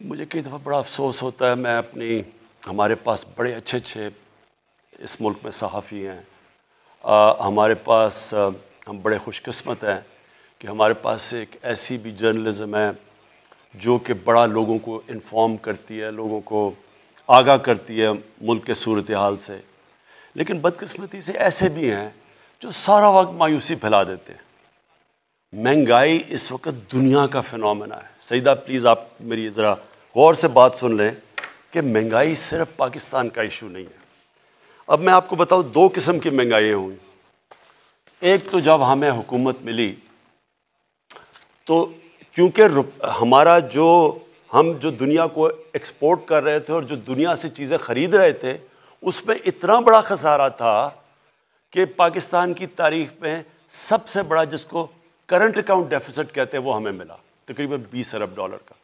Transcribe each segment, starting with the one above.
مجھے کئی دفعہ بڑا افسوس ہوتا ہے، ہمارے پاس بڑے اچھے اچھے اس ملک میں صحافی ہیں، ہمارے پاس ہم بڑے خوش قسمت ہیں کہ ہمارے پاس ایک ایسی بھی جرنلزم ہے جو کہ بڑا لوگوں کو انفارم کرتی ہے، لوگوں کو آگاہ کرتی ہے ملک کے صورتحال سے. لیکن بدقسمتی سے ایسے بھی ہیں جو سارا وقت مایوسی پھیلا دیتے ہیں. مہنگائی اس وقت دنیا کا فنومنا ہے. سیدہ پلیز آپ میری ذرا غور سے بات سن لیں کہ مہنگائی صرف پاکستان کا ایشو نہیں ہے. اب میں آپ کو بتاؤں 2 قسم کی مہنگائیاں ہوئیں. ایک تو جب ہمیں حکومت ملی تو کیونکہ ہم جو دنیا کو ایکسپورٹ کر رہے تھے اور جو دنیا سے چیزیں خرید رہے تھے اس میں اتنا بڑا خسارہ تھا کہ پاکستان کی تاریخ میں سب سے بڑا، جس کو کرنٹ اکاؤنٹ ڈیفیسٹ کہتے ہیں، وہ ہمیں ملا تقریباً $20 ارب کا.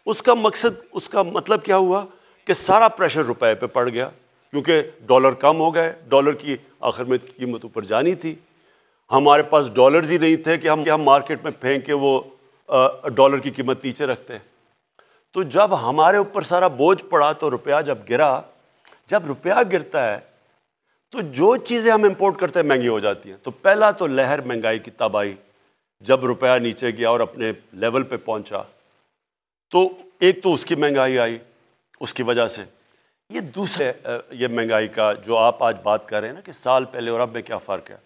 اس کا مطلب کیا ہوا کہ سارا پریشر روپے پہ پڑ گیا کیونکہ ڈالر کم ہو گئے، ڈالر کی آخر میں قیمت اوپر جانی تھی. ہمارے پاس ڈالرز ہی نہیں تھے کہ ہم مارکیٹ میں پھینک کے وہ ڈالر کی قیمت نیچے رکھتے. تو جب ہمارے اوپر سارا بوجھ پڑا تو روپیہ جب گرا، جب روپیہ گرتا ہے تو جو چیزیں ہم امپورٹ کرتے ہیں مہنگی ہو جاتی ہیں. تو پہلا تو لہر مہنگائی کی تب آئی جب روپیہ نیچے گیا اور اپنے لیول پہ پہنچا. تو ایک تو اس کی مہنگائی آئی اس کی وجہ سے. یہ دوسرے یہ مہنگائی کا جو آپ آج بات کر رہے ہیں نا کہ سال پہلے اور اب میں کیا فرق ہے،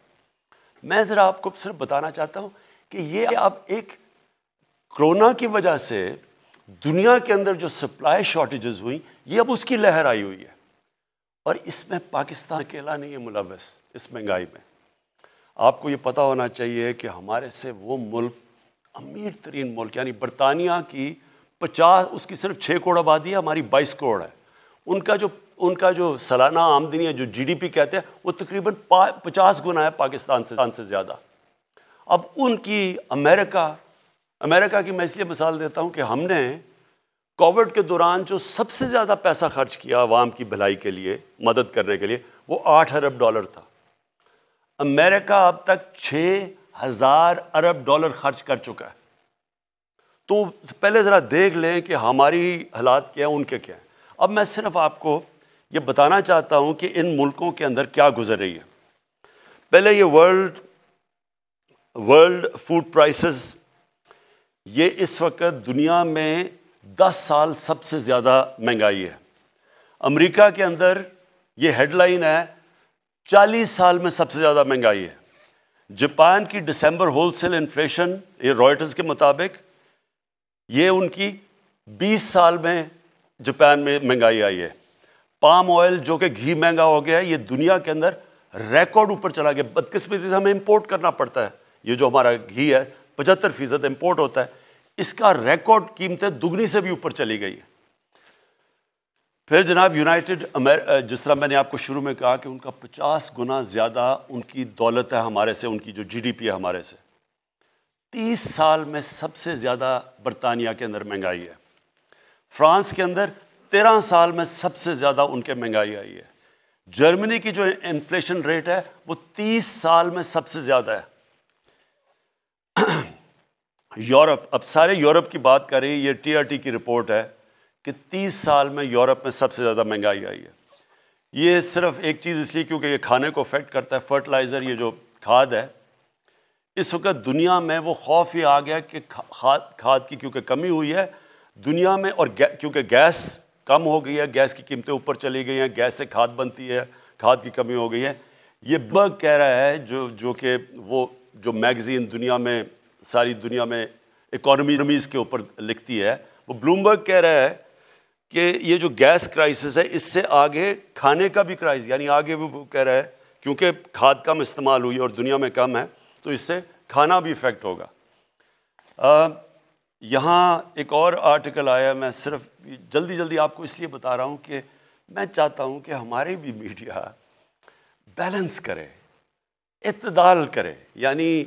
میں ذرا آپ کو صرف بتانا چاہتا ہوں کہ یہ اب ایک کرونا کی وجہ سے دنیا کے اندر جو سپلائی شارٹیجز ہوئیں، یہ اب اس کی لہر آئی ہوئی ہے. اور اس میں پاکستان اکیلا نہیں ہے ملوث اس مہنگائی میں. آپ کو یہ پتہ ہونا چاہیے کہ ہمارے سے وہ ملک، امیر ترین ملک یعنی برطانیہ کی 50، اس کی صرف 6 کروڑ آبادی ہے، ہماری 22 کروڑ ہے. ان کا جو سالانہ آمدنی ہے، جو GDP کہتے ہیں، وہ تقریباً 50 گنا ہے پاکستان سے زیادہ. اب ان کی امریکہ کی میں اس لیے مثال دیتا ہوں کہ ہم نے کووڈ کے دوران جو سب سے زیادہ پیسہ خرچ کیا عوام کی بھلائی کے لیے، مدد کرنے کے لیے، وہ $8 ارب تھا. امریکہ اب تک $6,000 ارب خرچ کر چکا ہے. تو پہلے ذرا دیکھ لیں کہ ہماری حالات کیا ہیں، ان کے کیا ہیں. اب میں صرف آپ کو یہ بتانا چاہتا ہوں کہ ان ملکوں کے اندر کیا گزر رہی ہے. پہلے یہ ورلڈ فوڈ پرائسز، یہ اس وقت دنیا میں 10 سال سب سے زیادہ مہنگائی ہے. امریکہ کے اندر یہ ہیڈ لائن ہے 40 سال میں سب سے زیادہ مہنگائی ہے. جاپان کی دسمبر ہول سیل انفلیشن، یہ رائٹرز کے مطابق، یہ ان کی 20 سال میں جاپان میں مہنگائی آئی ہے. پام آئل جو کہ گھی مہنگا ہو گیا ہے، یہ دنیا کے اندر ریکارڈ اوپر چلا گیا. بدقسمتی سے ہمیں امپورٹ کرنا پڑتا ہے. یہ جو ہمارا گھی ہے 75% امپورٹ ہوتا ہے. اس کا ریکارڈ قیمتیں دگنی سے بھی اوپر چلی گئی ہے. پھر جناب جس طرح میں نے آپ کو شروع میں کہا کہ ان کا 50 گنا زیادہ ان کی دولت ہے ہمارے سے، ان کی جو GDP ہے ہمارے سے. 30 سال میں سب سے زیادہ برطانیہ کے اندر مہنگائی ہے. فرانس کے اندر 13 سال میں سب سے زیادہ ان کے مہنگائی آئی ہے. جرمنی کی جو انفلیشن ریٹ ہے وہ 30 سال میں سب سے زیادہ ہے. یورپ، اب سارے یورپ کی بات کریں، یہ TRT کی رپورٹ ہے کہ 30 سال میں یورپ میں سب سے زیادہ مہنگائی آئی ہے. یہ صرف ایک چیز اس لیے کیونکہ یہ کھانے کو افیکٹ کرتا ہے، فرٹیلائزر، یہ جو کھاد ہے. اس وقت دنیا میں وہ خوف یہ آ گیا کہ کھاد کی کیونکہ کمی ہوئی ہے دنیا میں، اور کیونکہ گیس کم ہو گئی ہے، گیس کی قیمتیں اوپر چلی گئی ہیں، گیس سے کھاد بنتی ہے، کھاد کی کمی ہو گئی ہے. یہ برگ کہہ رہا ہے جو کہ وہ جو میگزین دنیا میں، ساری دنیا میں اکانومیز کے اوپر لکھتی ہے، وہ بلومبرگ کہہ رہا ہے کہ یہ جو گیس کرائسس ہے اس سے آگے کھانے کا بھی کرائسس، یعنی آگے وہ کہہ رہا ہے کیونکہ کھاد کم استعمال ہوئی اور دنیا میں کم ہے تو اس سے کھانا بھی افیکٹ ہوگا. یہاں ایک اور آرٹیکل آیا، میں صرف جلدی آپ کو اس لیے بتا رہا ہوں کہ میں چاہتا ہوں کہ ہمارے بھی میڈیا بیلنس کرے، اعتدال کرے. یعنی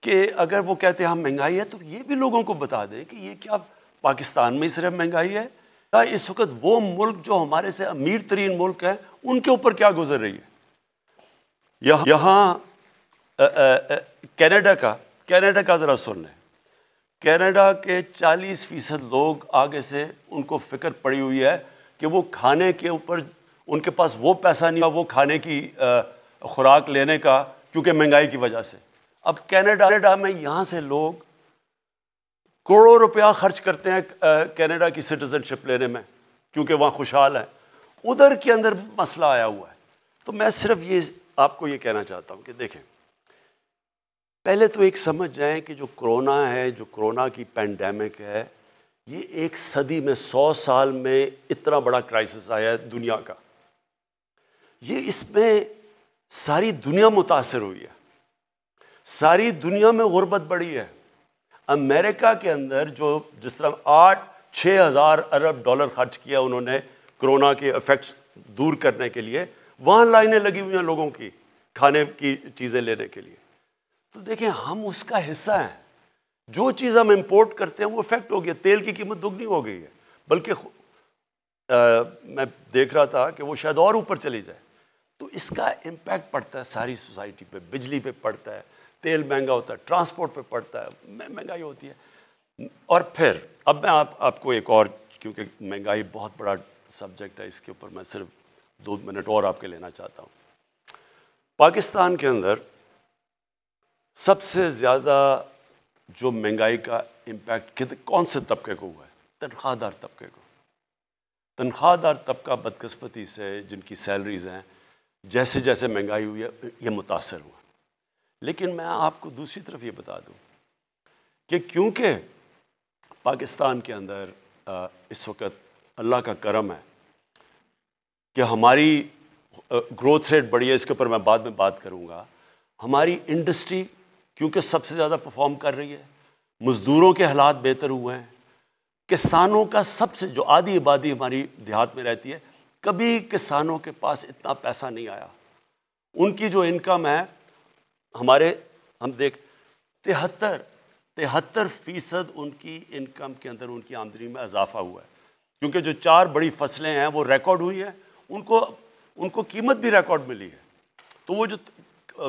کہ اگر وہ کہتے ہیں ہم مہنگائی ہے تو یہ بھی لوگوں کو بتا دیں کہ یہ کیا پاکستان میں صرف مہنگائی ہے، اس وقت وہ ملک جو ہمارے سے امیر ترین ملک ہے ان کے اوپر کیا گزر رہی ہے. یہاں کینیڈا کا ذرا سن لیں. کینیڈا کے 40% لوگ آگے سے ان کو فکر پڑی ہوئی ہے کہ وہ کھانے کے اوپر ان کے پاس وہ پیسہ نہیں ہے وہ کھانے کی خوراک لینے کا، کیونکہ مہنگائی کی وجہ سے۔ اب کینیڈا میں یہاں سے لوگ کروڑوں روپیہ خرچ کرتے ہیں کینیڈا کی سٹیزن شپ لینے میں، کیونکہ وہاں خوشحال ہیں۔ ادھر کے اندر مسئلہ آیا ہوا ہے۔ تو میں صرف یہ آپ کو یہ کہنا چاہتا ہوں کہ دیکھیں، پہلے تو ایک سمجھ جائیں کہ جو کرونا ہے، جو کرونا کی پینڈیمک ہے، یہ ایک صدی میں 100 سال میں اتنا بڑا کرائسس آیا ہے دنیا کا۔ یہ اس میں ساری دنیا متاثر ہوئی ہے، ساری دنیا میں غربت بڑھی ہے۔ امریکہ کے اندر جو جس طرح 6,000 ارب ڈالر خرچ کیا انہوں نے کرونا کے ایفیکٹس دور کرنے کے لیے، وہاں لائنیں لگی ہوئی ہیں لوگوں کی کھانے کی چیزیں لینے کے لیے۔ تو دیکھیں ہم اس کا حصہ ہیں، جو چیز ہم امپورٹ کرتے ہیں وہ افیکٹ ہو گیا، تیل کی قیمت دگنی ہو گئی ہے، بلکہ میں دیکھ رہا تھا کہ وہ شاید اور اوپر چلی جائے۔ تو اس کا امپیکٹ پڑتا ہے ساری سوسائٹی پہ، بجلی پہ پڑتا ہے، تیل مہنگا ہوتا ہے، ٹرانسپورٹ پہ پڑتا ہے، مہنگائی ہوتی ہے۔ اور پھر اب میں آپ کو ایک اور، کیونکہ مہنگائی بہت بڑا سبجیکٹ ہے، اس کے اوپر میں صرف 2 منٹ اور آپ کے لینا چاہتا ہوں۔ پاکستان کے اندر سب سے زیادہ جو مہنگائی کا امپیکٹ کون سے طبقے کو ہوا ہے؟ تنخواہ دار طبقے کو۔ تنخواہ دار طبقہ بدقسمتی سے جن کی سیلریز ہیں، جیسے جیسے مہنگائی ہوئی ہے یہ متاثر ہوا۔ لیکن میں آپ کو دوسری طرف یہ بتا دوں کہ کیونکہ پاکستان کے اندر اس وقت اللہ کا کرم ہے کہ ہماری گروتھ ریٹ بڑھی ہے، اس کے اوپر میں بعد میں بات کروں گا۔ ہماری انڈسٹری کیونکہ سب سے زیادہ پرفارم کر رہی ہے، مزدوروں کے حالات بہتر ہوئے ہیں، کسانوں کا سب سے جو آدھی آبادی ہماری دیہات میں رہتی ہے، کبھی کسانوں کے پاس اتنا پیسہ نہیں آیا۔ ان کی جو انکم ہے ہم دیکھ 73% ان کی انکم کے اندر ان کی آمدنی میں اضافہ ہوا ہے، کیونکہ جو 4 بڑی فصلیں ہیں وہ ریکارڈ ہوئی ہیں، ان کو قیمت بھی ریکارڈ ملی ہے۔ تو وہ جو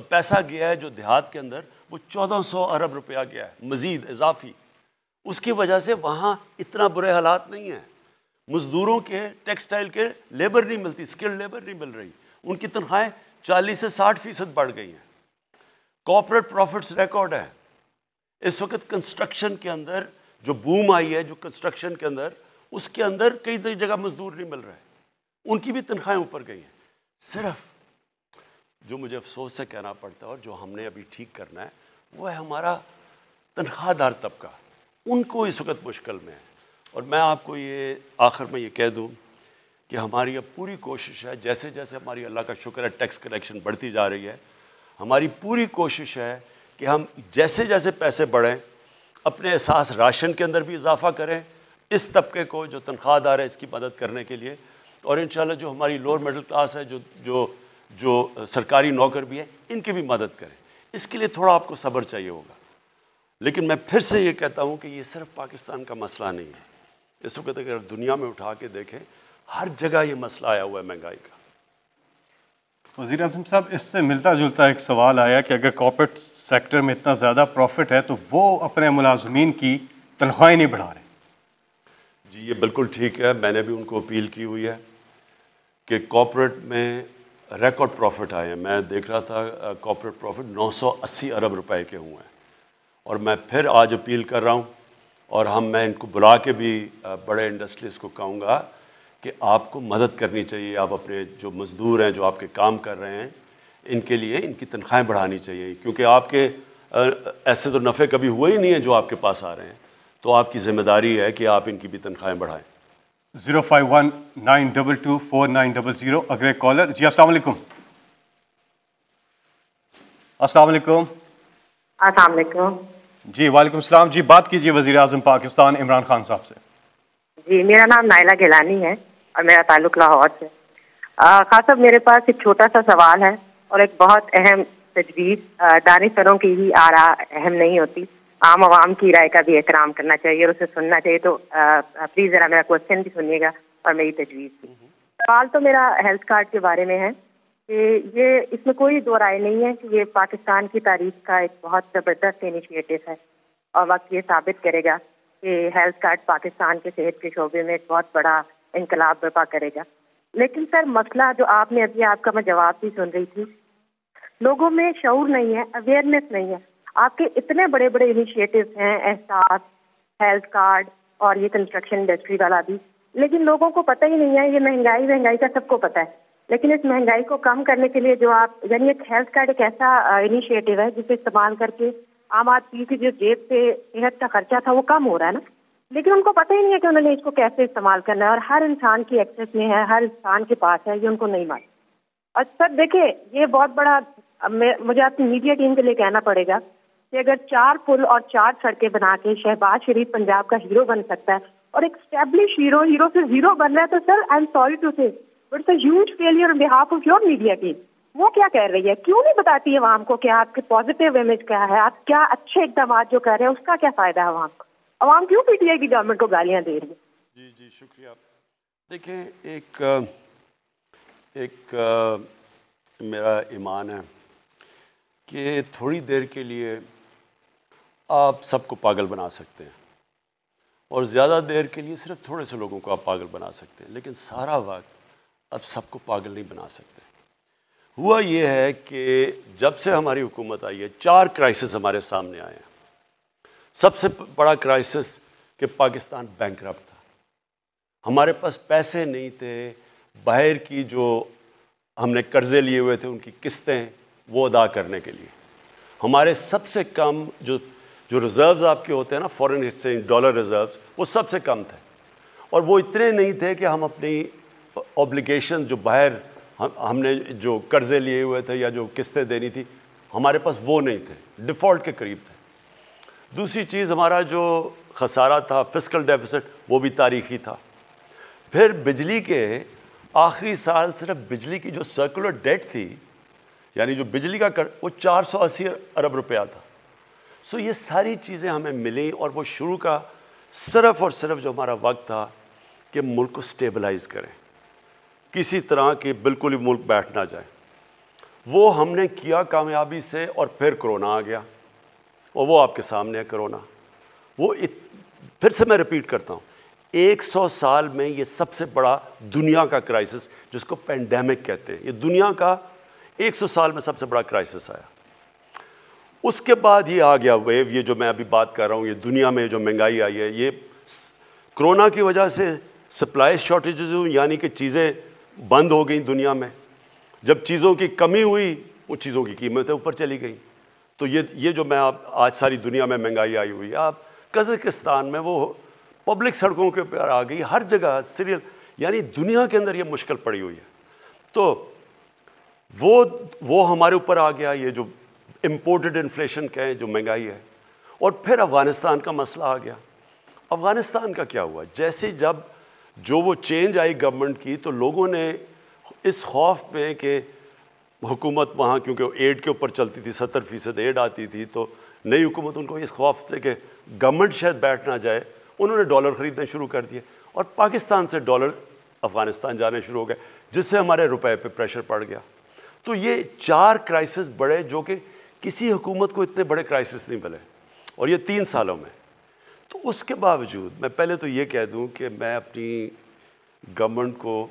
پیسہ گیا ہے جو دیہات کے اندر، وہ 1400 ارب روپیہ گیا ہے مزید اضافی۔ اس کی وجہ سے وہاں اتنا برے حالات نہیں ہیں، مزدوروں کے ٹیکسٹائل کے لیبر نہیں ملتی، اسکلڈ لیبر نہیں مل رہی، ان کی تنخواہیں 40 سے 60% بڑھ گئی ہیں۔ کارپوریٹ پروفٹس ریکارڈ ہے۔ اس وقت کنسٹرکشن کے اندر جو بوم آئی ہے، جو کنسٹرکشن کے اندر، اس کے اندر کئی جگہ مزدور نہیں مل رہے، ان کی بھی تنخواہیں اوپر گئی ہیں۔ صرف جو مجھے افسوس سے کہنا پڑتا ہے اور جو ہم نے ابھی ٹھیک کرنا ہے وہ ہے ہمارا تنخواہ دار طبقہ، ان کو اس وقت مشکل میں ہے۔ اور میں آپ کو یہ آخر میں یہ کہہ دوں کہ ہماری اب پوری کوشش ہے، جیسے جیسے ہماری اللہ کا شکر ہے ٹیکس کلیکشن بڑھتی جا رہی ہے، ہماری پوری کوشش ہے کہ ہم جیسے جیسے پیسے بڑھیں اپنے احساس راشن کے اندر بھی اضافہ کریں، اس طبقے کو جو تنخواہ دار ہے اس کی مدد کرنے کے لیے، اور انشاءاللہ جو ہماری لوور مڈل کلاس ہے، جو سرکاری نوکر بھی ہیں، ان کی بھی مدد کریں۔ اس کے لیے تھوڑا آپ کو صبر چاہیے ہوگا۔ لیکن میں پھر سے یہ کہتا ہوں کہ یہ صرف پاکستان کا مسئلہ نہیں ہے، اس وقت اگر دنیا میں اٹھا کے دیکھیں ہر جگہ یہ مسئلہ آیا ہوا ہے مہنگائی کا۔ وزیر اعظم صاحب، اس سے ملتا جلتا ایک سوال آیا کہ اگر کارپوریٹ سیکٹر میں اتنا زیادہ پروفٹ ہے تو وہ اپنے ملازمین کی تنخواہیں نہیں بڑھا رہے۔ جی یہ بالکل ٹھیک ہے، میں نے بھی ان کو اپیل کی ہوئی ہے کہ کارپوریٹ میں ریکارڈ پروفٹ آئے ہیں۔ میں دیکھ رہا تھا کارپوریٹ پروفٹ 980 ارب روپے کے ہوئے ہیں، اور میں پھر آج اپیل کر رہا ہوں، اور میں ان کو بلا کے بھی بڑے انڈسٹریز کو کہوں گا کہ آپ کو مدد کرنی چاہیے، آپ اپنے جو مزدور ہیں جو آپ کے کام کر رہے ہیں ان کے لیے ان کی تنخواہیں بڑھانی چاہیے، کیونکہ آپ کے ایسے تو نفع کبھی ہوئے ہی نہیں ہیں جو آپ کے پاس آ رہے ہیں، تو آپ کی ذمہ داری ہے کہ آپ ان کی بھی تنخواہیں بڑھائیں۔ 051-922-4900 اگلے کالر۔ جی السلام علیکم۔ السلام علیکم۔ السلام علیکم۔ جی وعلیکم السلام۔ جی بات کیجیے وزیر اعظم پاکستان عمران خان صاحب سے۔ جی میرا نام نائلہ گیلانی ہے اور میرا تعلق لاہور سے۔ خان صاحب میرے پاس ایک چھوٹا سا سوال ہے اور ایک بہت اہم تجویز۔ دانشوروں کی ہی آراء اہم نہیں ہوتی، عام عوام کی رائے کا بھی احترام کرنا چاہیے اور اسے سننا چاہیے، تو پلیز ذرا میرا کوشچن بھی سنیے گا اور میری تجویز بھی۔ سوال تو میرا ہیلتھ کارڈ کے بارے میں ہے کہ یہ اس میں کوئی دو رائے نہیں ہے کہ یہ پاکستان کی تاریخ کا ایک بہت زبردست انیشیٹو ہے اور وقت یہ ثابت کرے گا کہ ہیلتھ کارڈ پاکستان کے صحت کے شعبے میں ایک بہت بڑا انقلاب برپا کرے گا. لیکن سر مسئلہ جو آپ نے ابھی آپ کا میں جواب بھی سن رہی تھی, لوگوں میں شعور نہیں ہے, اویئرنیس نہیں ہے. آپ کے اتنے بڑے بڑے انیشیٹوز ہیں, احساس, ہیلتھ کارڈ اور یہ کنسٹرکشن انڈسٹری والا بھی, لیکن لوگوں کو پتہ ہی نہیں ہے. یہ مہنگائی کا سب کو پتہ ہے, لیکن اس مہنگائی کو کم کرنے کے لیے جو آپ یعنی ایک ہیلتھ کارڈ ایک ایسا انیشیٹو ہے جسے استعمال کر کے عام آدمی کی جو جیب سے صحت کا خرچہ تھا وہ کم ہو رہا ہے نا, لیکن ان کو پتہ ہی نہیں ہے کہ انہوں نے اس کو کیسے استعمال کرنا ہے. اور ہر انسان کی ایکسیس میں ہے, ہر انسان کے پاس ہے, یہ ان کو نہیں معلوم. اور سر دیکھیں, یہ بہت بڑا مجھے آپ کی میڈیا ٹیم کے لیے کہنا پڑے گا کہ اگر 4 پل اور 4 سڑکیں بنا کے شہباز شریف پنجاب کا ہیرو بن سکتا ہے اور ایک اسٹیبلش ہیرو سے زیرو بن رہا ہے, تو سر آئی ایم سوری ٹو سے but a huge failure on behalf of your media team. وہ کیا کہہ رہی ہے, کیوں نہیں بتاتی ہے عوام کو کہ آپ کے پازیٹیو امیج کیا ہے, آپ کیا اچھے اقدامات جو کر رہے ہیں اس کا کیا فائدہ ہے عوام کو. عوام کیوں پی ٹی آئی کی گورنمنٹ کو گالیاں دے رہی ہے؟ جی شکریہ. دیکھیں, ایک میرا ایمان ہے کہ تھوڑی دیر کے لیے آپ سب کو پاگل بنا سکتے ہیں اور زیادہ دیر کے لیے صرف تھوڑے سے لوگوں کو آپ پاگل بنا سکتے ہیں, لیکن سارا وقت اب سب کو پاگل نہیں بنا سکتے. ہوا یہ ہے کہ جب سے ہماری حکومت آئی ہے 4 کرائسس ہمارے سامنے آئے ہیں. سب سے بڑا کرائسس کہ پاکستان بینکرپٹ تھا, ہمارے پاس پیسے نہیں تھے, باہر کی جو ہم نے قرضے لیے ہوئے تھے ان کی قسطیں وہ ادا کرنے کے لیے. ہمارے سب سے کم جو ریزروز آپ کے ہوتے ہیں نا, فورن ایکسچینج ڈالر ریزروز, وہ سب سے کم تھے. اور وہ اتنے نہیں تھے کہ ہم اپنی اوبلیگیشن جو باہر ہم نے جو قرضے لیے ہوئے تھے یا جو قسطیں دینی تھی, ہمارے پاس وہ نہیں تھے, ڈیفالٹ کے قریب تھے. دوسری چیز, ہمارا جو خسارہ تھا فسکل ڈیفیسٹ, وہ بھی تاریخی تھا. پھر بجلی کے آخری سال صرف بجلی کی جو سرکولر ڈیٹ تھی, یعنی جو بجلی کا وہ 480 ارب روپیہ تھا. سو یہ ساری چیزیں ہمیں ملیں اور وہ شروع کا صرف اور صرف جو ہمارا وقت تھا کہ ملک کو سٹیبلائز کریں, کسی طرح کہ بالکل ہی ملک بیٹھ نہ جائے, وہ ہم نے کیا کامیابی سے. اور پھر کرونا آ گیا, اور وہ آپ کے سامنے ہے کرونا. وہ پھر سے میں ریپیٹ کرتا ہوں, 100 سال میں یہ سب سے بڑا دنیا کا کرائسس جس کو پینڈیمک کہتے ہیں, یہ دنیا کا 100 سال میں سب سے بڑا کرائسس آیا. اس کے بعد یہ آ گیا ویو, یہ جو میں ابھی بات کر رہا ہوں, یہ دنیا میں جو مہنگائی آئی ہے, یہ کرونا کی وجہ سے سپلائی شارٹیجز ہوئی, یعنی کہ چیزیں بند ہو گئیں دنیا میں. جب چیزوں کی کمی ہوئی, وہ چیزوں کی قیمتیں اوپر چلی گئیں. تو یہ جو میں آج ساری دنیا میں مہنگائی آئی ہوئی ہے, آپ قزاقستان میں وہ پبلک سڑکوں کے اوپر آ گئی, ہر جگہ سیریل, یعنی دنیا کے اندر یہ مشکل پڑی ہوئی ہے. تو وہ ہمارے اوپر آ گیا, یہ جو امپورٹڈ انفلیشن کہیں, جو مہنگائی ہے. اور پھر افغانستان کا مسئلہ آ گیا. افغانستان کا کیا ہوا, جیسے جب جو وہ چینج آئی گورنمنٹ کی, تو لوگوں نے اس خوف میں کہ حکومت وہاں کیونکہ ایڈ کے اوپر چلتی تھی, 70% ایڈ آتی تھی, تو نئی حکومت ان کو اس خوف سے کہ گورنمنٹ شاید بیٹھ نہ جائے, انہوں نے ڈالر خریدنے شروع کر دیے, اور پاکستان سے ڈالر افغانستان جانے شروع ہو گئے, جس سے ہمارے روپے پہ پریشر پڑ گیا. تو یہ 4 کرائسس بڑے, جو کہ کسی حکومت کو اتنے بڑے کرائسس نہیں ملے, اور یہ 3 سالوں میں. تو اس کے باوجود میں پہلے تو یہ کہہ دوں کہ میں اپنی گورنمنٹ کو,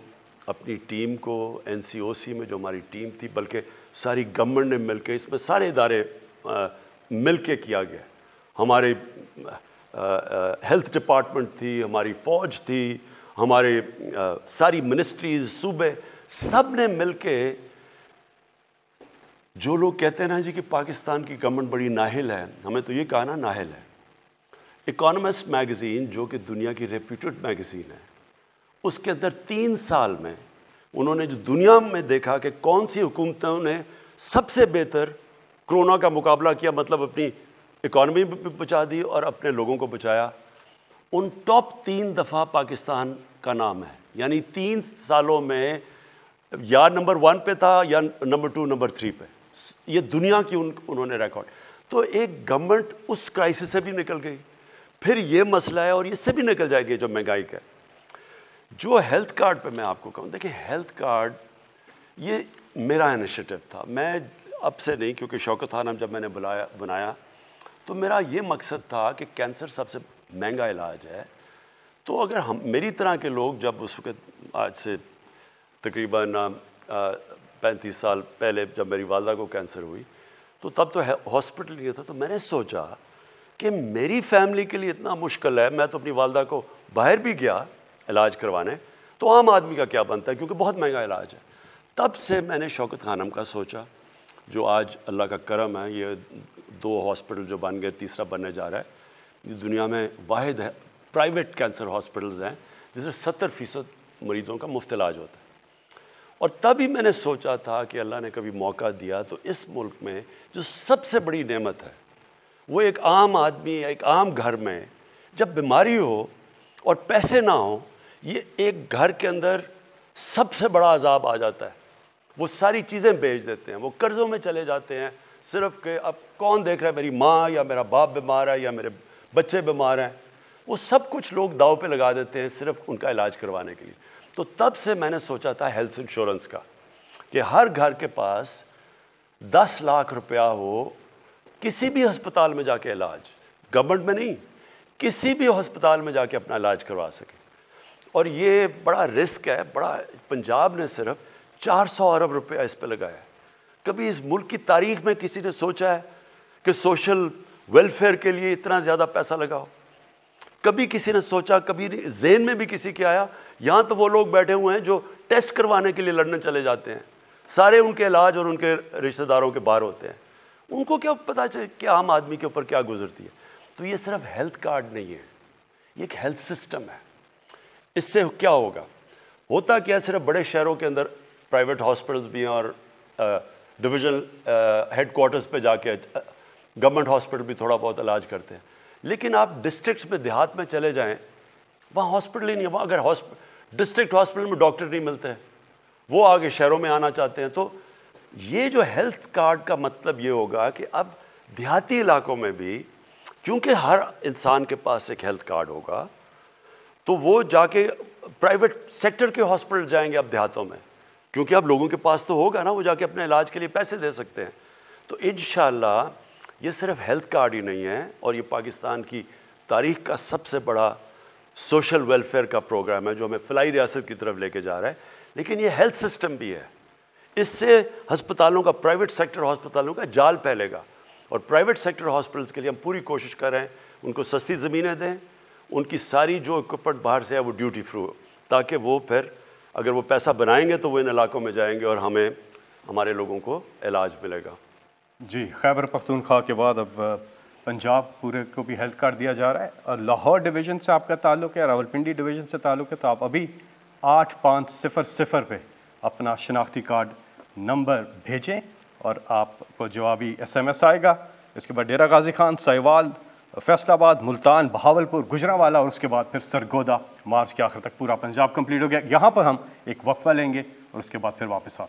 اپنی ٹیم کو, NCOC میں جو ہماری ٹیم تھی, بلکہ ساری گورنمنٹ نے مل کے, اس میں سارے ادارے مل کے کیا گیا. ہمارے ہیلتھ ڈپارٹمنٹ تھی, ہماری فوج تھی, ہمارے ساری منسٹریز, صوبے, سب نے مل کے. جو لوگ کہتے ہیں نا جی کہ پاکستان کی گورنمنٹ بڑی نااہل ہے, ہمیں تو یہ کہا نا نااہل ہے. اکانومسٹ میگزین, جو کہ دنیا کی ریپیوٹڈ میگزین ہے, اس کے اندر 3 سال میں انہوں نے جو دنیا میں دیکھا کہ کون سی حکومتوں نے سب سے بہتر کرونا کا مقابلہ کیا, مطلب اپنی اکانومی بھی بچا دی اور اپنے لوگوں کو بچایا, ان ٹاپ 3 دفعہ پاکستان کا نام ہے. یعنی 3 سالوں میں یا نمبر 1 پہ تھا یا نمبر 2, نمبر 3 پہ. یہ دنیا کی انہوں نے ریکارڈ. تو ایک گورنمنٹ اس کرائسس سے بھی نکل گئی. پھر یہ مسئلہ ہے اور اس سے بھی نکل جائے گی جو مہنگائی کا. جو ہیلتھ کارڈ پہ میں آپ کو کہوں, دیکھیں ہیلتھ کارڈ یہ میرا انیشیٹو تھا. میں اب سے نہیں, کیونکہ شوکت خانم جب میں نے بنایا تو میرا یہ مقصد تھا کہ کینسر سب سے مہنگا علاج ہے، تو اگر ہم میری طرح کے لوگ جب اس وقت آج سے تقریباً 35 سال پہلے جب میری والدہ کو کینسر ہوئی تو تب تو ہاسپٹل نہیں تھا، تو میں نے سوچا کہ میری فیملی کے لیے اتنا مشکل ہے، میں تو اپنی والدہ کو باہر بھی گیا علاج کروانے، تو عام آدمی کا کیا بنتا ہے کیونکہ بہت مہنگا علاج ہے۔ تب سے میں نے شوکت خانم کا سوچا، جو آج اللہ کا کرم ہے، یہ 2 ہاسپٹل جو بن گئے، تیسرا بننے جا رہا ہے، یہ دنیا میں واحد ہے پرائیویٹ کینسر ہاسپٹلز ہیں جس میں 70% مریضوں کا مفت علاج ہوتا ہے۔ اور تب ہی میں نے سوچا تھا کہ اللہ نے کبھی موقع دیا تو اس ملک میں جو سب سے بڑی نعمت ہے وہ ایک عام آدمی، ایک عام گھر میں جب بیماری ہو اور پیسے نہ ہوں، یہ ایک گھر کے اندر سب سے بڑا عذاب آ جاتا ہے۔ وہ ساری چیزیں بیچ دیتے ہیں، وہ قرضوں میں چلے جاتے ہیں، صرف کہ اب کون دیکھ رہا ہے، میری ماں یا میرا باپ بیمار ہے یا میرے بچے بیمار ہیں، وہ سب کچھ لوگ داؤ پہ لگا دیتے ہیں صرف ان کا علاج کروانے کے لیے۔ تو تب سے میں نے سوچا تھا ہیلتھ انشورنس کا، کہ ہر گھر کے پاس 10 لاکھ روپیہ ہو، کسی بھی ہسپتال میں جا کے علاج، گورنمنٹ میں نہیں، کسی بھی ہسپتال میں جا کے اپنا علاج کروا سکے۔ اور یہ بڑا رسک ہے، بڑا پنجاب نے صرف 400 ارب روپیہ اس پہ لگایا ہے۔ کبھی اس ملک کی تاریخ میں کسی نے سوچا ہے کہ سوشل ویلفیئر کے لیے اتنا زیادہ پیسہ لگاؤ؟ کبھی کسی نے سوچا، کبھی ذہن میں بھی کسی کے آیا؟ یہاں تو وہ لوگ بیٹھے ہوئے ہیں جو ٹیسٹ کروانے کے لیے لندن چلے جاتے ہیں، سارے ان کے علاج اور ان کے رشتہ داروں کے باہر ہوتے ہیں، ان کو کیا پتہ چلے کہ عام آدمی کے اوپر کیا گزرتی ہے؟ تو یہ صرف ہیلتھ کارڈ نہیں ہے، یہ ایک ہیلتھ سسٹم ہے۔ اس سے کیا ہوگا؟ ہوتا کیا ہے، صرف بڑے شہروں کے اندر پرائیویٹ ہاسپٹلز بھی ہیں اور ڈویژنل ہیڈ کوارٹرز پہ جا کے گورنمنٹ ہاسپٹل بھی تھوڑا بہت علاج کرتے ہیں، لیکن آپ ڈسٹرکٹس میں، دیہات میں چلے جائیں، وہاں ہاسپٹل ہی نہیں ہے۔ وہاں اگر ڈسٹرکٹ ہاسپٹل میں ڈاکٹر نہیں ملتے ہیں، وہ آگے شہروں میں آنا چاہتے ہیں۔ تو یہ جو ہیلتھ کارڈ کا مطلب یہ ہوگا کہ اب دیہاتی علاقوں میں بھی، کیونکہ ہر انسان کے پاس ایک ہیلتھ کارڈ ہوگا، تو وہ جا کے پرائیویٹ سیکٹر کے ہاسپٹل جائیں گے اب دیہاتوں میں، کیونکہ اب لوگوں کے پاس تو ہوگا نا، وہ جا کے اپنے علاج کے لیے پیسے دے سکتے ہیں۔ تو انشاءاللہ یہ صرف ہیلتھ کارڈ ہی نہیں ہے، اور یہ پاکستان کی تاریخ کا سب سے بڑا سوشل ویلفیئر کا پروگرام ہے جو ہمیں فلاحی ریاست کی طرف لے کے جا رہا ہے، لیکن یہ ہیلتھ سسٹم بھی ہے۔ اس سے ہسپتالوں کا، پرائیویٹ سیکٹر ہسپتالوں کا جال پھیلے گا، اور پرائیویٹ سیکٹر ہاسپٹلس کے لیے ہم پوری کوشش کر رہے ہیں ان کو سستی زمینیں دیں، ان کی ساری جو اکوپمنٹ باہر سے ہے وہ ڈیوٹی فری ہو، تاکہ وہ پھر اگر وہ پیسہ بنائیں گے تو وہ ان علاقوں میں جائیں گے اور ہمیں، ہمارے لوگوں کو علاج ملے گا۔ جی، خیبر پختونخوا کے بعد اب پنجاب پورے کو بھی ہیلتھ کارڈ دیا جا رہا ہے، اور لاہور ڈویژن سے آپ کا تعلق ہے، راولپنڈی ڈویژن سے تعلق ہے، تو آپ ابھی 8500 پہ اپنا شناختی کارڈ نمبر بھیجیں اور آپ کو جوابی SMS آئے گا۔ اس کے بعد ڈیرہ غازی خان، سہیوال، فیصل آباد، ملتان، بہاولپور، گجرانوالہ، اور اس کے بعد پھر سرگودا، مارچ کے آخر تک پورا پنجاب کمپلیٹ ہو گیا۔ یہاں پر ہم ایک وقفہ لیں گے اور اس کے بعد پھر واپس آتے ہیں۔